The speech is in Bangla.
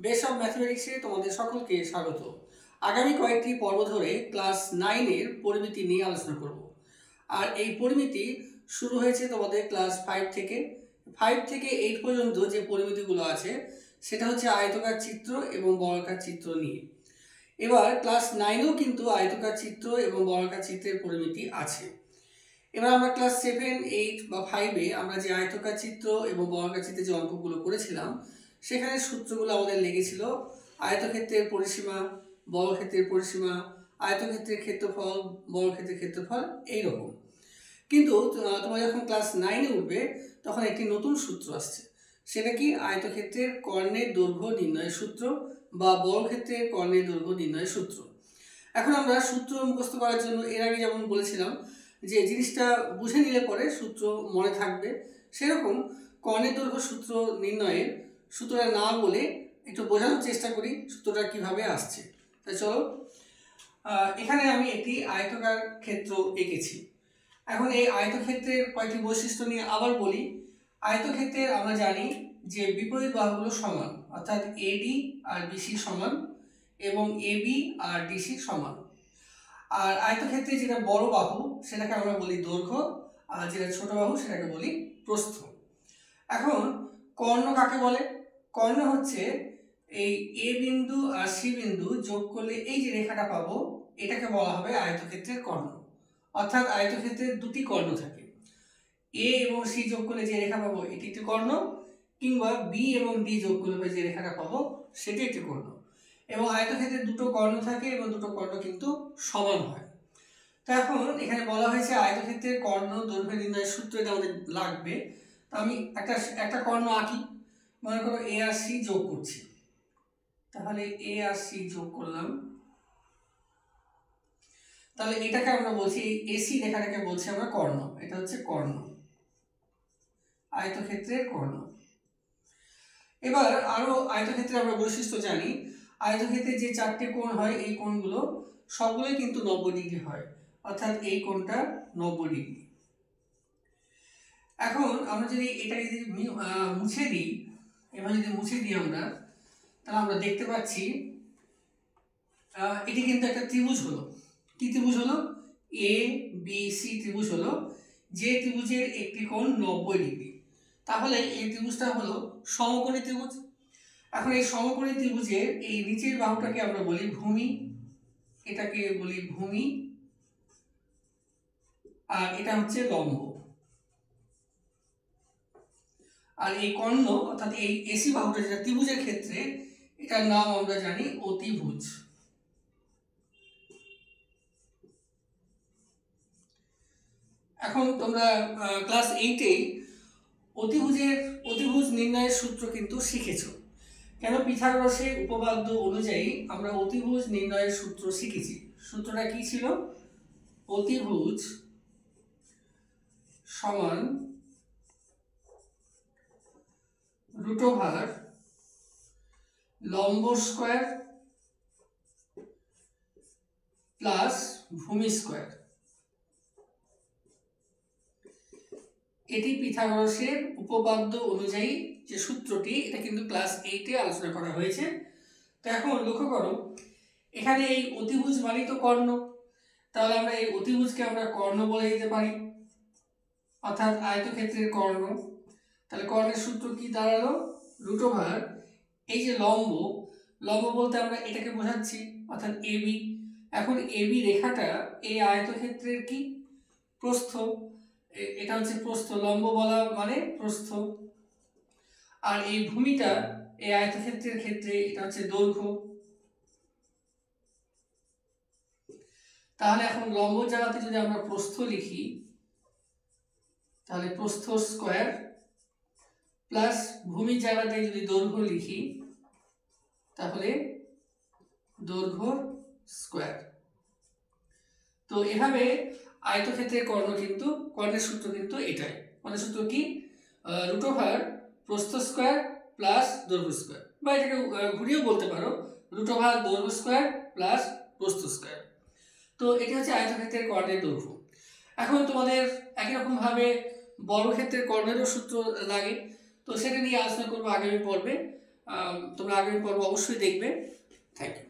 বেস অফ ম্যাথমেটিক্সে তোমাদের সকলকে স্বাগত। আগামী কয়েকটি পর্ব ধরে ক্লাস 9-এর পরিমিতি নিয়ে আলোচনা করব। আর এই পরিমিতি শুরু হয়েছে তোমাদের ক্লাস 5 থেকে। 5 থেকে 8 পর্যন্ত যে পরিমিতিগুলো আছে সেটা হচ্ছে আয়তকার চিত্র এবং বর্গাকার চিত্র নিয়ে। এবার ক্লাস 9-এও কিন্তু আয়তকার চিত্র এবং বর্গাকার চিত্রের পরিমিতি আছে। এবার আমরা ক্লাস 7, 8 বা 5-এ আমরা যে আয়তকার চিত্র এবং বর্গাকার চিত্রের যে অঙ্কগুলো করেছিলাম সেখানে সূত্রগুলো আমাদের লেগেছিল আয়তক্ষেত্রের পরিসীমা, বর্গক্ষেত্রের পরিসীমা, আয়তক্ষেত্রের ক্ষেত্রফল, বর্গক্ষেত্রের ক্ষেত্রফল, এইরকম। কিন্তু তোমরা যখন ক্লাস 9-এ উঠবে তখন একটি নতুন সূত্র আসছে। সেটা কি? আয়তক্ষেত্রের কর্ণের দৈর্ঘ্য নির্ণয়ের সূত্র বা বর্গক্ষেত্রের কর্ণের দৈর্ঘ্য নির্ণয়ের সূত্র। এখন আমরা সূত্র মুখস্থ করার জন্য এর আগে যেমন বলেছিলাম যে জিনিসটা বুঝে নিলে পরে সূত্র মনে থাকবে, সেরকম কর্ণের দৈর্ঘ্য সূত্র নির্ণয়ের সূত্রটা না বলে একটু বোঝানোর চেষ্টা করি সূত্রটা কিভাবে আসছে। তাই চলো, এখানে আমি একটি আয়তকার ক্ষেত্র এঁকেছি। এখন এই আয়তক্ষেত্রের কয়েকটি বৈশিষ্ট্য নিয়ে আবার বলি। আয়তক্ষেত্রের আমরা জানি যে বিপরীত বাহুগুলো সমান, অর্থাৎ এডি আর বিসি সমান এবং এবি আর ডিসি সমান। আর আয়তক্ষেত্রে যেটা বড় বাহু সেটাকে আমরা বলি দৈর্ঘ্য, আর যেটা ছোট বাহু সেটাকে বলি প্রস্থ। এখন কর্ণ কাকে বলে? কর্ণ হচ্ছে এই এ বিন্দু আর সি বিন্দু যোগ করলে এই যে রেখাটা পাবো এটাকে বলা হবে আয়তক্ষেত্রের কর্ণ। অর্থাৎ আয়তক্ষেত্রের দুটি কর্ণ থাকে, এ এবং সি যোগ করলে যে রেখা পাবো এটি একটি কর্ণ, কিংবা বি এবং ডি যোগ করলে যে রেখাটা পাবো সেটি একটি কর্ণ। এবং আয়তক্ষেত্রের দুটো কর্ণ থাকে এবং দুটো কর্ণ কিন্তু সমান হয়। তো এখন এখানে বলা হয়েছে আয়তক্ষেত্রের কর্ণ দৈর্ঘ্য নির্ণয়ের সূত্র এটা আমাদের লাগবে। তো আমি একটা কর্ণ আঁকি। মনে করো এ আর সি যোগ করছি, তাহলে এ আর সি যোগ করলাম, তাহলে এটাকে আমরা বলছি এই এসি রেখাটাকে বলছি আমরা কর্ণ। এটা হচ্ছে কর্ণ, আয়তক্ষেত্রের কর্ণ। এবার আরো আয়তক্ষেত্রে আমরা বৈশিষ্ট্য জানি। আয়তক্ষেত্রে যে চারটে কোণ হয় এই কোণগুলো সবগুলোই কিন্তু 90 ডিগ্রি হয়, অর্থাৎ এই কোণটা 90 ডিগ্রি। এখন আমরা যদি এটাকে যদি মুছে দিই, এবার যদি মুছে দিই আমরা, তাহলে আমরা দেখতে পাচ্ছি এটি কিন্তু একটা ত্রিভুজ হলো। কি ত্রিভুজ হলো? এ বি সি ত্রিভুজ হলো, যে ত্রিভুজের একটি কোণ 90 ডিগ্রি। তাহলে এই ত্রিভুজটা হলো সমকোণী ত্রিভুজ। এখন এই সমকোণী ত্রিভুজের এই নিচের বাহুটাকে আমরা বলি ভূমি, এটাকে বলি ভূমি, আর এটা হচ্ছে লম্ব। আর এই কর্ণ অর্থাৎ এই এসি বাহুটা যেটা ত্রিভুজের ক্ষেত্রে, এটার নাম আমরা জানি অতিভুজ। এখন তোমরা ক্লাস 8-এ অতিভুজ নির্ণয়ের সূত্র কিন্তু শিখেছো। কেন? পিথাগোরাসের উপপাদ্য অনুযায়ী আমরা অতিভুজ নির্ণয়ের সূত্র শিখেছি। সূত্রটা কি ছিল? অতিভুজ সমান √, লম্ব স্কয়ার প্লাস ভূমি স্কয়ার। এটি পিথাগোরাসের উপপাদ্য অনুযায়ী যে সূত্রটি, এটা কিন্তু ক্লাস 8-এ আলোচনা করা হয়েছে। তো এখন লক্ষ্য করো, এখানে এই অতিভুজ মানেই তো কর্ণ, তাহলে আমরা এই অতিভুজকে আমরা কর্ণ বলে দিতে পারি, অর্থাৎ আয়তক্ষেত্রের কর্ণ। তাহলে কর্ণের সূত্র কি দাঁড়ালো? √, এই যে লম্ব বলতে আমরা এটাকে বোঝাচ্ছি, অর্থাৎ এবি। এখন এবি রেখাটা এই আয়তক্ষেত্রের কি? প্রস্থ। এটা হচ্ছে প্রস্থ, লম্ব বলা মানে প্রস্থ। আর এই ভূমিটা এই আয়তক্ষেত্রের ক্ষেত্রে এটা হচ্ছে দৈর্ঘ্য। তাহলে এখন লম্ব জায়গাতে যদি আমরা প্রস্থ লিখি, তাহলে প্রস্থ স্কয়ার প্লাস ভূমির জায়গাতে যদি দৈর্ঘ্য লিখি, তাহলে দৈর্ঘ্য স্কয়ার। তো এভাবে আয়তক্ষেত্রের কর্ণের সূত্র কিন্তু এটাই। কর্ণের সূত্র কি? √, প্রস্থ স্কয়ার প্লাস দৈর্ঘ্য স্কয়ার, বা এটাকে ঘুরিয়েও বলতে পারো √, দৈর্ঘ্য স্কয়ার প্লাস প্রস্থ স্কয়ার। তো এটি হচ্ছে আয়তক্ষেত্রের কর্ণের দৈর্ঘ্য। এখন তোমাদের একই রকম ভাবে বর্গক্ষেত্রের কর্ণেরও সূত্র লাগে, তো সেটা নিয়ে আলোচনা করবো আগামী পর্বে। তোমরা আগামী পর্ব অবশ্যই দেখবে। Thank you.